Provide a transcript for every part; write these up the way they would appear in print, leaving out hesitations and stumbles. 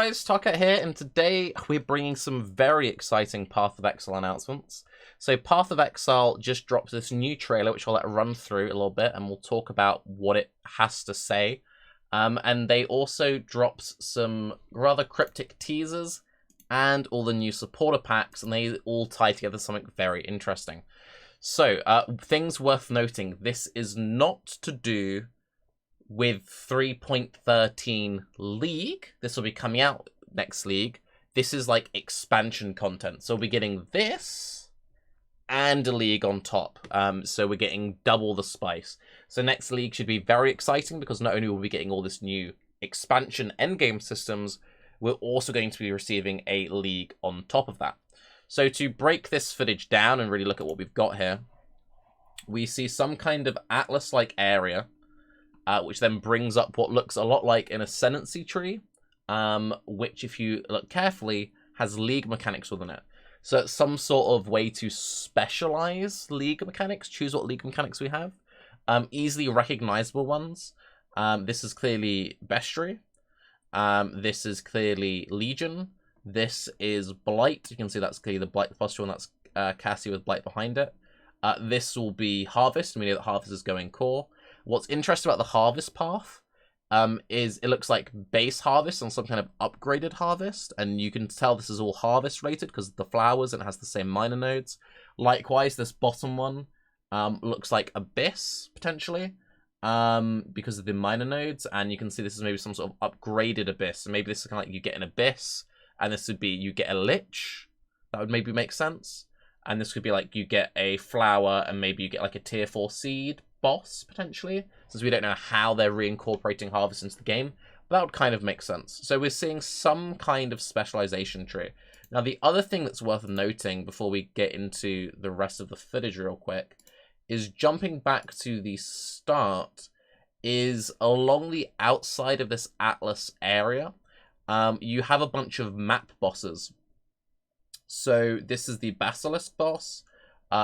guys, Tarke here, and today we're bringing some very exciting Path of Exile announcements. So Path of Exile just dropped this new trailer, which I'll let run through a little bit, and we'll talk about what it has to say. And they also dropped some rather cryptic teasers and all the new supporter packs, and they all tie together something very interesting. So, things worth noting, this is not to do with 3.13 League. This will be coming out next League. This is like expansion content. So we'll be getting this and a League on top. So we're getting double the spice. So next League should be very exciting because not only will we be getting all this new expansion endgame systems, we're also going to be receiving a League on top of that. So to break this footage down and really look at what we've got here, we see some kind of Atlas-like area, which then brings up what looks a lot like an ascendancy tree, which, if you look carefully, has League mechanics within it. So it's some sort of way to specialize League mechanics, choose what League mechanics we have. Easily recognizable ones. This is clearly Bestiary. This is clearly Legion. This is Blight. You can see that's clearly the Blight posture, and that's Cassie with Blight behind it. This will be Harvest, and we know that Harvest is going core. What's interesting about the Harvest path is it looks like base Harvest and some kind of upgraded Harvest, and you can tell this is all Harvest related because of the flowers and it has the same minor nodes. Likewise, this bottom one looks like Abyss, potentially, because of the minor nodes, and you can see this is maybe some sort of upgraded Abyss. So maybe this is kind of like you get an Abyss, and this would be you get a Lich. That would maybe make sense. And this could be like you get a flower, and maybe you get like a tier 4 seed boss, potentially, since we don't know how they're reincorporating Harvest into the game. But that would kind of make sense. So we're seeing some kind of specialization tree. Now, the other thing that's worth noting before we get into the rest of the footage real quick is jumping back to the start is along the outside of this Atlas area, you have a bunch of map bosses. So this is the Basilisk boss.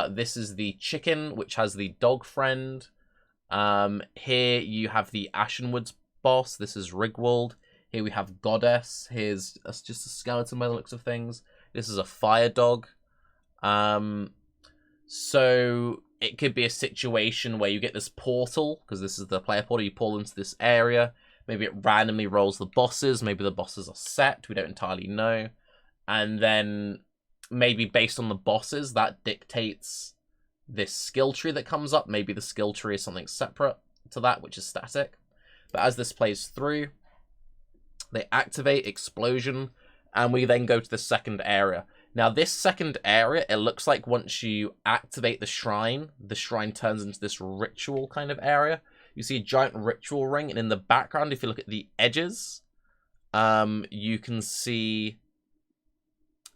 This is the chicken, which has the dog friend. Here you have the Ashenwoods boss. This is Rigwald. Here we have Goddess. Here's just a skeleton by the looks of things. This is a fire dog. So it could be a situation where you get this portal, because this is the player portal. You pull into this area. Maybe it randomly rolls the bosses. Maybe the bosses are set. We don't entirely know. And then maybe based on the bosses, that dictates this skill tree that comes up. Maybe the skill tree is something separate to that, which is static. But as this plays through, they activate Explosion, and we then go to the second area. Now, this second area, it looks like once you activate the shrine turns into this ritual kind of area. You see a giant ritual ring, and in the background, if you look at the edges, you can see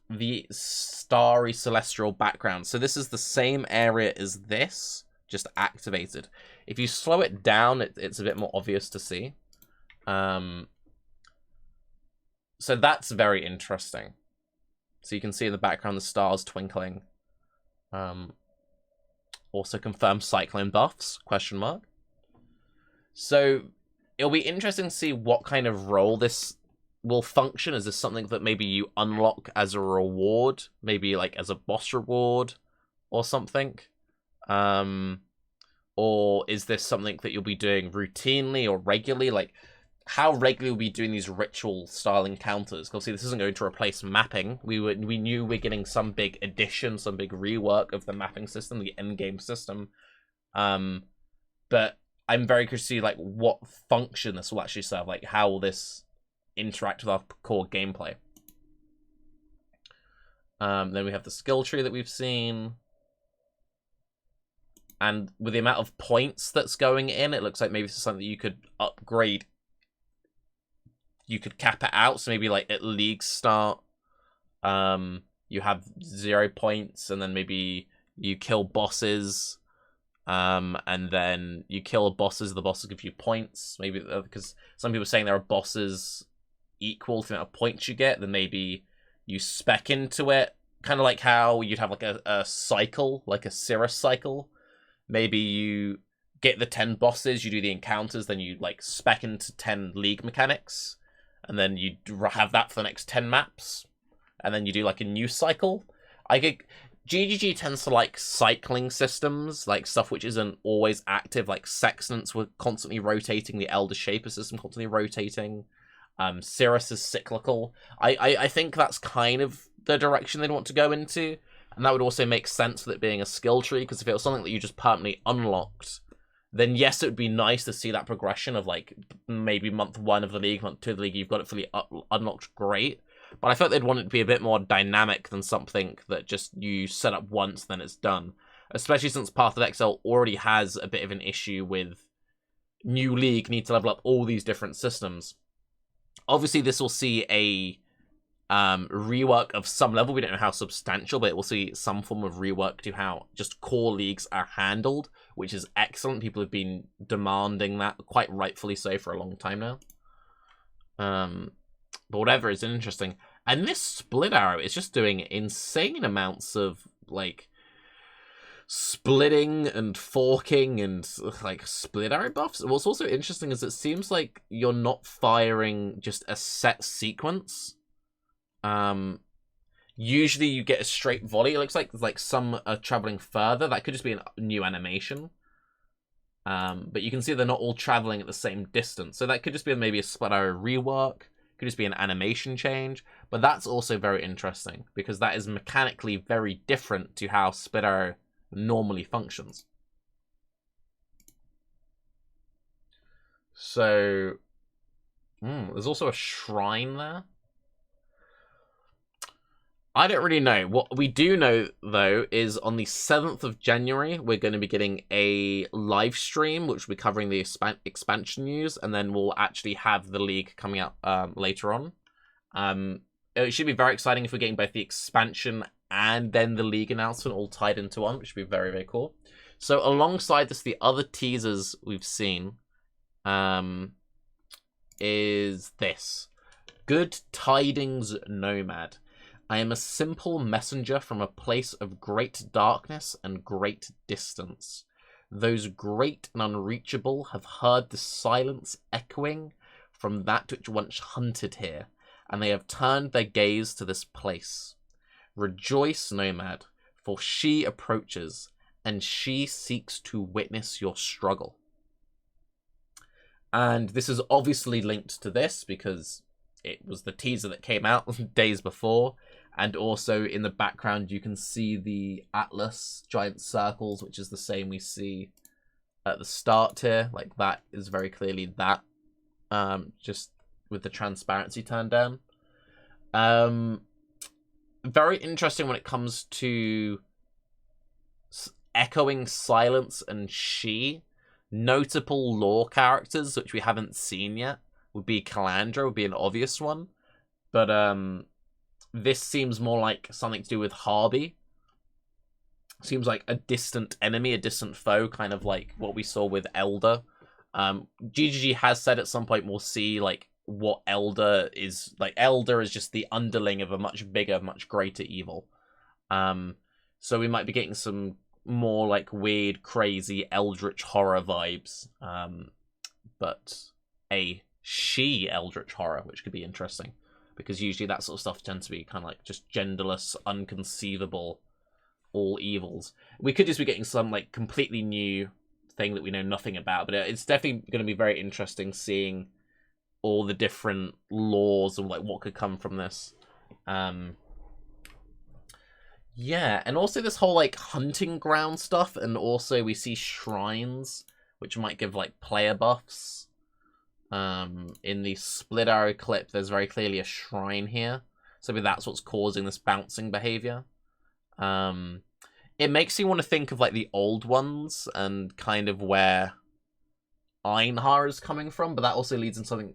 the starry celestial background. So this is the same area as this, just activated. If you slow it down, it's a bit more obvious to see. So that's very interesting. So you can see in the background the stars twinkling. Also confirmed cyclone buffs, question mark. So it'll be interesting to see what kind of role this will function. Is this something that maybe you unlock as a reward, maybe like as a boss reward or something, or is this something that you'll be doing routinely or regularly? Like, how regularly will we be doing these ritual style encounters? Obviously this isn't going to replace mapping. We knew we're getting some big addition, some big rework of the mapping system, the end game system, but I'm very curious to see like what function this will actually serve, like how will this interact with our core gameplay. Then we have the skill tree that we've seen, and with the amount of points that's going in, it looks like maybe this is something that you could upgrade. You could cap it out, so maybe like at League start, you have 0 points, and then maybe you kill bosses, and then you kill the bosses give you points. Maybe because some people are saying there are bosses equal to the amount of points you get, then maybe you spec into it, kind of like how you'd have like a cycle, like a Cirrus cycle. Maybe you get the 10 bosses, you do the encounters, then you like spec into 10 League mechanics, and then you have that for the next 10 maps, and then you do like a new cycle. GGG tends to like cycling systems, like stuff which isn't always active, like Sextants were constantly rotating, the Elder Shaper system constantly rotating. Cirrus is cyclical. I think that's kind of the direction they'd want to go into, and that would also make sense with it being a skill tree, because if it was something that you just permanently unlocked, then yes, it would be nice to see that progression of like maybe month 1 of the league, month 2 of the league, you've got it fully unlocked, great. But I thought they'd want it to be a bit more dynamic than something that just you set up once, then it's done. Especially since Path of Exile already has a bit of an issue with new league need to level up all these different systems. Obviously, this will see a rework of some level. We don't know how substantial, but it will see some form of rework to how just core leagues are handled, which is excellent. People have been demanding that, quite rightfully so, for a long time now. But whatever, it's interesting. And this split arrow is just doing insane amounts of, like, splitting and forking and, like, split arrow buffs. What's also interesting is it seems like you're not firing just a set sequence. Usually you get a straight volley. It looks like some are traveling further. That could just be a new animation. But you can see they're not all traveling at the same distance. So that could just be maybe a split arrow rework. Could just be an animation change, but that's also very interesting because that is mechanically very different to how split arrow normally functions. So, there's also a shrine there. I don't really know. What we do know, though, is on the 7th of January, we're going to be getting a live stream, which will be covering the expansion news, and then we'll actually have the league coming out later on. It should be very exciting if we're getting both the expansion and then the league announcement all tied into one, which would be very, very cool. So alongside this, the other teasers we've seen is this. Good Tidings Nomad. I am a simple messenger from a place of great darkness and great distance. Those great and unreachable have heard the silence echoing from that which once hunted here, and they have turned their gaze to this place. Rejoice, Nomad, for she approaches, and she seeks to witness your struggle. And this is obviously linked to this, because it was the teaser that came out days before. And also in the background, you can see the Atlas giant circles, which is the same we see at the start here. Like that is very clearly that, just with the transparency turned down. Very interesting when it comes to echoing silence and she. Notable lore characters, which we haven't seen yet, would be Calandra, would be an obvious one. But, this seems more like something to do with Harby. Seems like a distant enemy, a distant foe, kind of like what we saw with Elder. GGG has said at some point we'll see like what Elder is. Like Elder is just the underling of a much bigger, much greater evil. So we might be getting some more like weird, crazy eldritch horror vibes. But a she eldritch horror, which could be interesting. Because usually that sort of stuff tends to be kind of like just genderless, unconceivable, all evils. We could just be getting some like completely new thing that we know nothing about, but it's definitely going to be very interesting seeing all the different laws and like what could come from this. Yeah, and also this whole like hunting ground stuff, and also we see shrines, which might give like player buffs. In the split arrow clip, there's very clearly a shrine here. So maybe that's what's causing this bouncing behavior. It makes you want to think of like the old ones and kind of where Einhar is coming from, but that also leads into something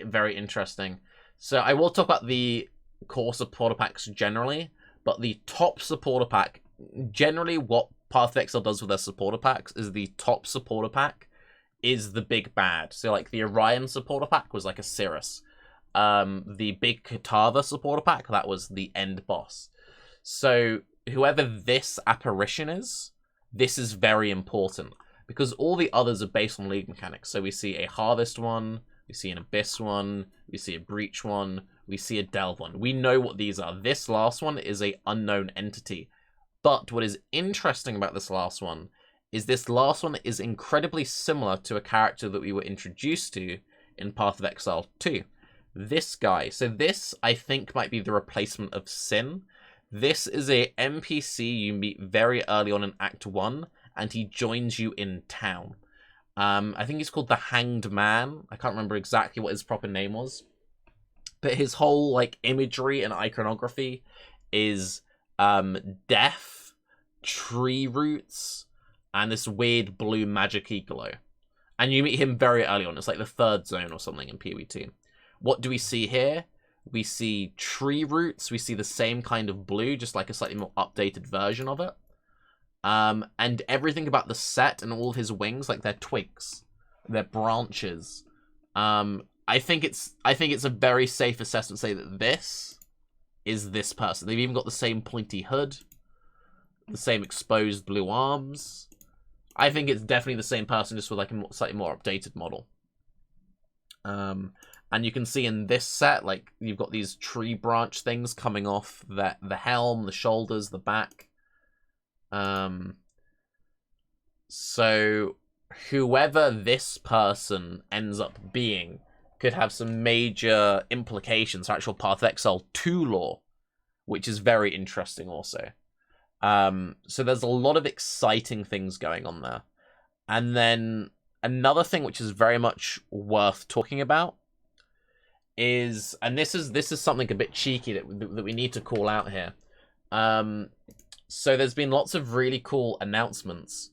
very interesting. So I will talk about the core supporter packs generally, but the top supporter pack, generally what Path of Exile does with their supporter packs is the top supporter pack is the big bad. So like the Orion supporter pack was like a Cirrus. The big Katava supporter pack, that was the end boss. So whoever this apparition is, this is very important because all the others are based on league mechanics. So we see a harvest one, we see an Abyss one, we see a Breach one, we see a Delve one. We know what these are. This last one is a unknown entity. But what is interesting about this last one is incredibly similar to a character that we were introduced to in Path of Exile 2. This guy. So this, I think, might be the replacement of Sin. This is a NPC you meet very early on in Act 1, and he joins you in town. I think he's called the Hanged Man. I can't remember exactly what his proper name was. But his whole, like, imagery and iconography is death, tree roots, and this weird blue magic-y glow. And you meet him very early on. It's like the 3rd zone or something in PvT. What do we see here? We see tree roots. We see the same kind of blue, just like a slightly more updated version of it. And everything about the set and all of his wings, like they're twigs, they're branches. I think it's a very safe assessment to say that this is this person. They've even got the same pointy hood, the same exposed blue arms. I think it's definitely the same person, just with like a slightly more updated model. And you can see in this set, like, you've got these tree branch things coming off the helm, the shoulders, the back. So whoever this person ends up being could have some major implications for actual Path of Exile 2 lore, which is very interesting also. So there's a lot of exciting things going on there. And then another thing which is very much worth talking about is, and this is something a bit cheeky that we need to call out here. So there's been lots of really cool announcements.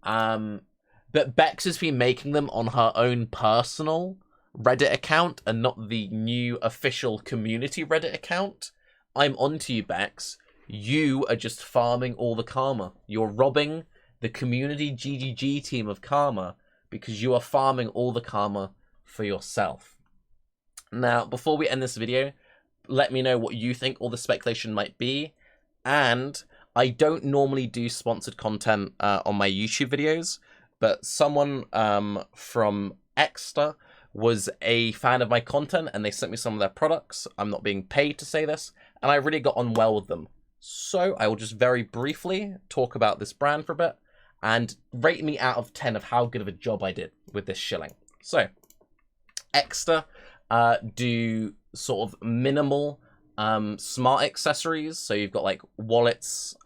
But Bex has been making them on her own personal Reddit account and not the new official community Reddit account. I'm onto you, Bex. You are just farming all the karma. You're robbing the community GGG team of karma because you are farming all the karma for yourself. Now, before we end this video, let me know what you think all the speculation might be. And I don't normally do sponsored content on my YouTube videos, but someone from Exeter was a fan of my content and they sent me some of their products. I'm not being paid to say this, and I really got on well with them. So I will just very briefly talk about this brand for a bit and rate me out of 10 of how good of a job I did with this shilling. So, Exeter do sort of minimal smart accessories. So you've got like wallets,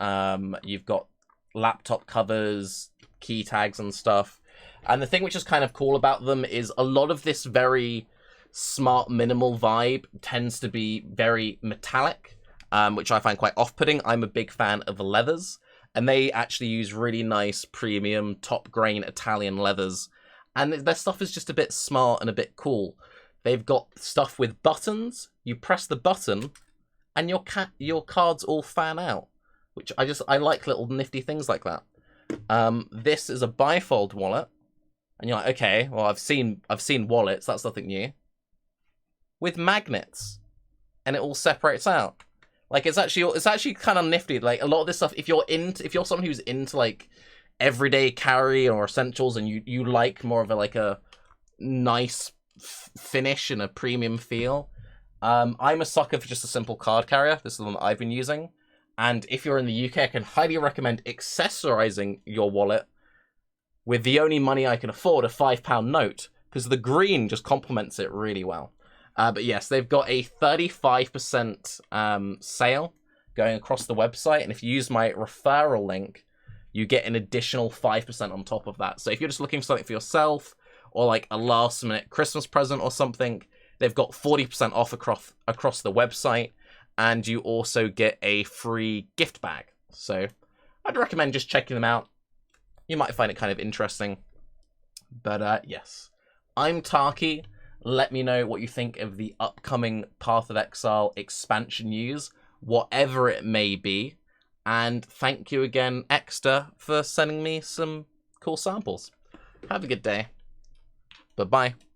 you've got laptop covers, key tags and stuff. And the thing which is kind of cool about them is a lot of this very smart minimal vibe tends to be very metallic, which I find quite off-putting. I'm a big fan of the leathers, and they actually use really nice premium top grain Italian leathers, and their stuff is just a bit smart and a bit cool. They've got stuff with buttons. You press the button and your cards all fan out, which I like little nifty things like that. This is a bifold wallet, and you're like, okay, well, I've seen wallets, that's nothing new. With magnets, and it all separates out. Like, it's actually kind of nifty. Like, a lot of this stuff, if you're someone who's into like everyday carry or essentials, and you like more of a nice finish and a premium feel, I'm a sucker for just a simple card carrier. This is the one that I've been using. And if you're in the UK, I can highly recommend accessorizing your wallet with the only money I can afford, a £5 note, because the green just complements it really well. But yes, they've got a 35% sale going across the website. And if you use my referral link, you get an additional 5% on top of that. So if you're just looking for something for yourself or like a last minute Christmas present or something, they've got 40% off across the website. And you also get a free gift bag. So I'd recommend just checking them out. You might find it kind of interesting. But yes, I'm Tarke. Let me know what you think of the upcoming Path of Exile expansion news, whatever it may be. And thank you again, Exeter, for sending me some cool samples. Have a good day. Bye-bye.